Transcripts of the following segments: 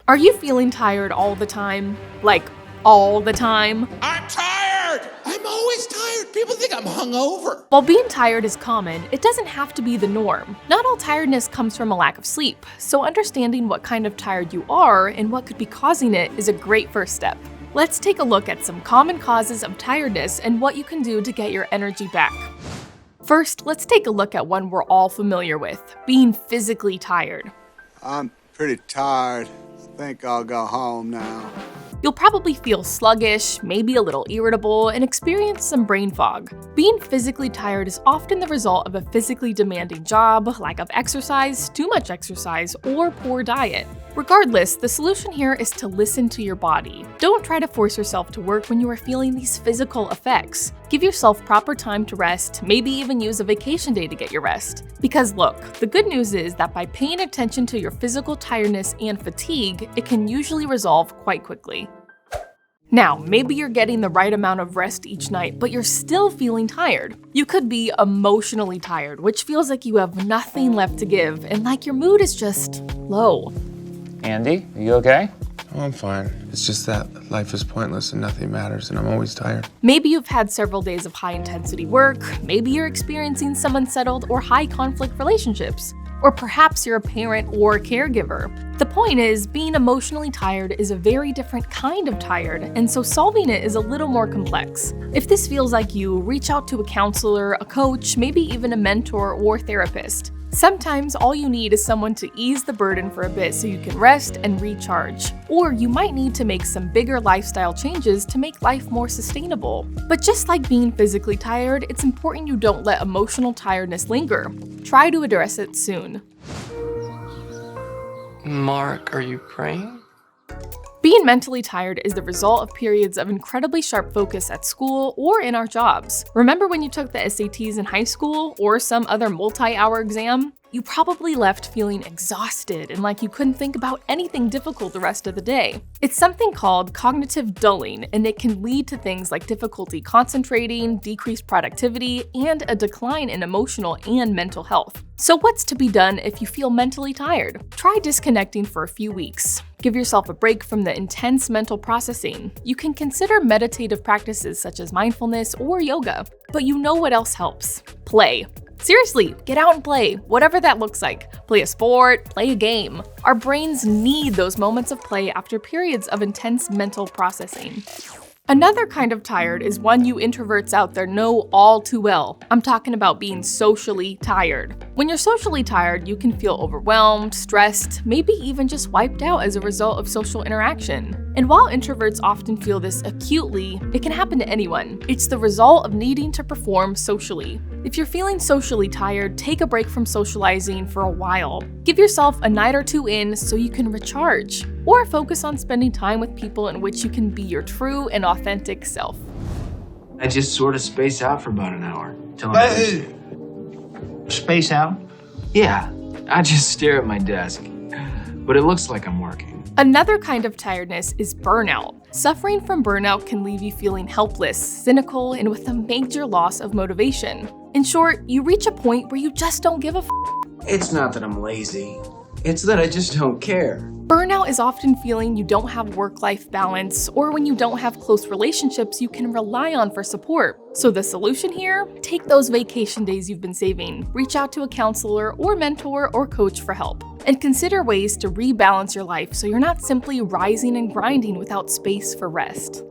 Are you feeling tired all the time? Like, all the time? I'm tired! I'm always tired. People think I'm hungover. While being tired is common, it doesn't have to be the norm. Not all tiredness comes from a lack of sleep, so understanding what kind of tired you are and what could be causing it is a great first step. Let's take a look at some common causes of tiredness and what you can do to get your energy back. First, let's take a look at one we're all familiar with, being physically tired. I'm pretty tired. Think I'll go home now. You'll probably feel sluggish, maybe a little irritable, and experience some brain fog. Being physically tired is often the result of a physically demanding job, lack of exercise, too much exercise, or poor diet. Regardless, the solution here is to listen to your body. Don't try to force yourself to work when you are feeling these physical effects. Give yourself proper time to rest, maybe even use a vacation day to get your rest. Because look, the good news is that by paying attention to your physical tiredness and fatigue, it can usually resolve quite quickly. Now, maybe you're getting the right amount of rest each night, but you're still feeling tired. You could be emotionally tired, which feels like you have nothing left to give and like your mood is just low. Andy, are you okay? Oh, I'm fine. It's just that life is pointless and nothing matters, and I'm always tired. Maybe you've had several days of high-intensity work, maybe you're experiencing some unsettled or high-conflict relationships, or perhaps you're a parent or a caregiver. The point is, being emotionally tired is a very different kind of tired, and so solving it is a little more complex. If this feels like you, reach out to a counselor, a coach, maybe even a mentor or therapist. Sometimes all you need is someone to ease the burden for a bit so you can rest and recharge. Or you might need to make some bigger lifestyle changes to make life more sustainable. But just like being physically tired, it's important you don't let emotional tiredness linger. Try to address it soon. Mark, are you praying? Being mentally tired is the result of periods of incredibly sharp focus at school or in our jobs. Remember when you took the SATs in high school or some other multi-hour exam? You probably left feeling exhausted and like you couldn't think about anything difficult the rest of the day. It's something called cognitive dulling, and it can lead to things like difficulty concentrating, decreased productivity, and a decline in emotional and mental health. So what's to be done if you feel mentally tired? Try disconnecting for a few weeks. Give yourself a break from the intense mental processing. You can consider meditative practices such as mindfulness or yoga, but you know what else helps? Play. Seriously, get out and play, whatever that looks like. Play a sport, play a game. Our brains need those moments of play after periods of intense mental processing. Another kind of tired is one you introverts out there know all too well. I'm talking about being socially tired. When you're socially tired, you can feel overwhelmed, stressed, maybe even just wiped out as a result of social interaction. And while introverts often feel this acutely, it can happen to anyone. It's the result of needing to perform socially. If you're feeling socially tired, take a break from socializing for a while. Give yourself a night or two in so you can recharge, or focus on spending time with people in which you can be your true and authentic self. I just sort of space out for about an hour. Till I'm Space out? Yeah, I just stare at my desk. But it looks like I'm working. Another kind of tiredness is burnout. Suffering from burnout can leave you feeling helpless, cynical, and with a major loss of motivation. In short, you reach a point where you just don't give a It's not that I'm lazy. It's that I just don't care. Burnout is often feeling you don't have work-life balance, or when you don't have close relationships you can rely on for support. So the solution here? Take those vacation days you've been saving, reach out to a counselor or mentor or coach for help, and consider ways to rebalance your life so you're not simply rising and grinding without space for rest.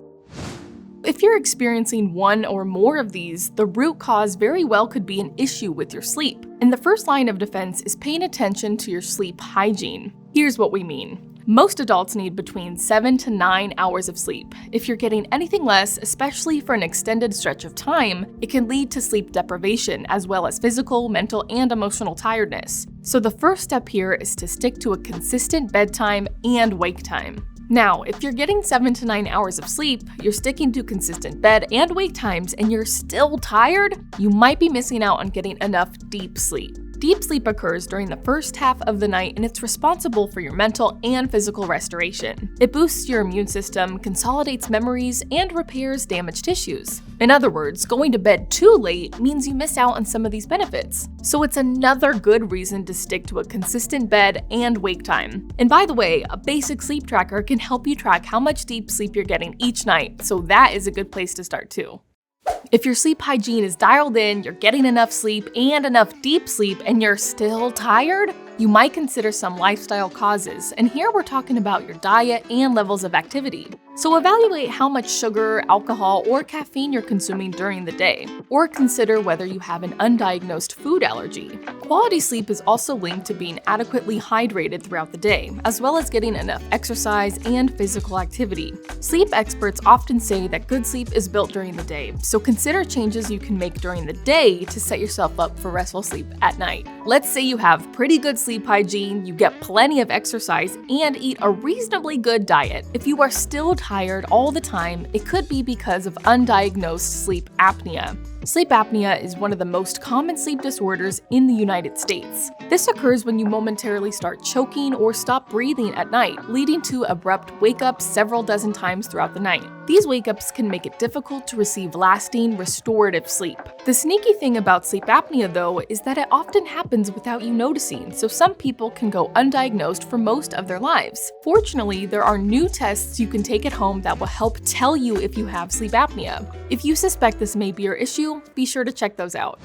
If you're experiencing one or more of these, the root cause very well could be an issue with your sleep. And the first line of defense is paying attention to your sleep hygiene. Here's what we mean. Most adults need between 7 to 9 hours of sleep. If you're getting anything less, especially for an extended stretch of time, it can lead to sleep deprivation as well as physical, mental, and emotional tiredness. So the first step here is to stick to a consistent bedtime and wake time. Now, if you're getting 7 to 9 hours of sleep, you're sticking to consistent bed and wake times, and you're still tired, you might be missing out on getting enough deep sleep. Deep sleep occurs during the first half of the night, and it's responsible for your mental and physical restoration. It boosts your immune system, consolidates memories, and repairs damaged tissues. In other words, going to bed too late means you miss out on some of these benefits. So it's another good reason to stick to a consistent bed and wake time. And by the way, a basic sleep tracker can help you track how much deep sleep you're getting each night, so that is a good place to start too. If your sleep hygiene is dialed in, you're getting enough sleep and enough deep sleep, and you're still tired, you might consider some lifestyle causes, and here we're talking about your diet and levels of activity. So evaluate how much sugar, alcohol, or caffeine you're consuming during the day, or consider whether you have an undiagnosed food allergy. Quality sleep is also linked to being adequately hydrated throughout the day, as well as getting enough exercise and physical activity. Sleep experts often say that good sleep is built during the day, so consider changes you can make during the day to set yourself up for restful sleep at night. Let's say you have pretty good sleep hygiene, you get plenty of exercise, and eat a reasonably good diet. If you are still tired all the time, it could be because of undiagnosed sleep apnea. Sleep apnea is one of the most common sleep disorders in the United States. This occurs when you momentarily start choking or stop breathing at night, leading to abrupt wake-ups several dozen times throughout the night. These wake-ups can make it difficult to receive lasting, restorative sleep. The sneaky thing about sleep apnea, though, is that it often happens without you noticing, so some people can go undiagnosed for most of their lives. Fortunately, there are new tests you can take at home that will help tell you if you have sleep apnea. If you suspect this may be your issue, be sure to check those out.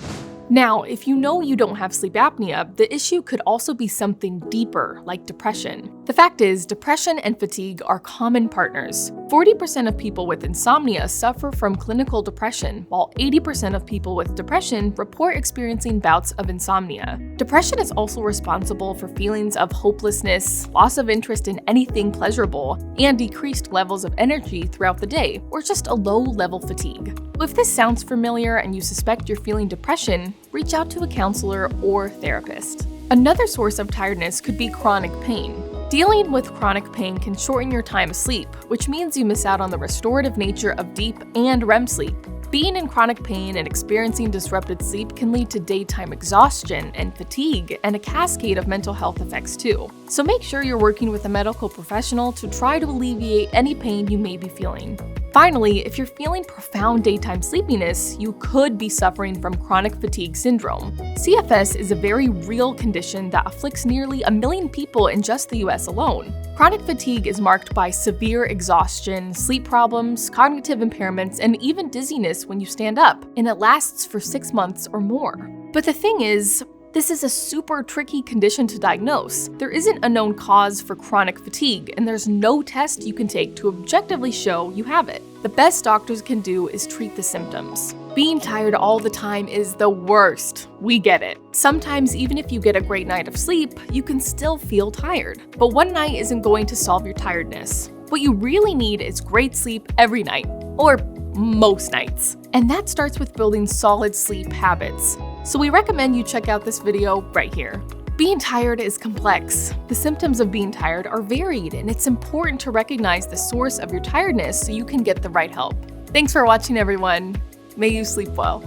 Now, if you know you don't have sleep apnea, the issue could also be something deeper, like depression. The fact is, depression and fatigue are common partners. 40% of people with insomnia suffer from clinical depression, while 80% of people with depression report experiencing bouts of insomnia. Depression is also responsible for feelings of hopelessness, loss of interest in anything pleasurable, and decreased levels of energy throughout the day, or just a low-level fatigue. If this sounds familiar and you suspect you're feeling depression, reach out to a counselor or therapist. Another source of tiredness could be chronic pain. Dealing with chronic pain can shorten your time asleep, which means you miss out on the restorative nature of deep and REM sleep. Being in chronic pain and experiencing disrupted sleep can lead to daytime exhaustion and fatigue, and a cascade of mental health effects too. So make sure you're working with a medical professional to try to alleviate any pain you may be feeling. Finally, if you're feeling profound daytime sleepiness, you could be suffering from chronic fatigue syndrome. CFS is a very real condition that afflicts nearly 1 million people in just the US alone. Chronic fatigue is marked by severe exhaustion, sleep problems, cognitive impairments, and even dizziness when you stand up, and it lasts for 6 months or more. But the thing is, this is a super tricky condition to diagnose. There isn't a known cause for chronic fatigue, and there's no test you can take to objectively show you have it. The best doctors can do is treat the symptoms. Being tired all the time is the worst. We get it. Sometimes, even if you get a great night of sleep, you can still feel tired. But one night isn't going to solve your tiredness. What you really need is great sleep every night, or most nights. And that starts with building solid sleep habits. So we recommend you check out this video right here. Being tired is complex. The symptoms of being tired are varied, and it's important to recognize the source of your tiredness so you can get the right help. Thanks for watching, everyone. May you sleep well.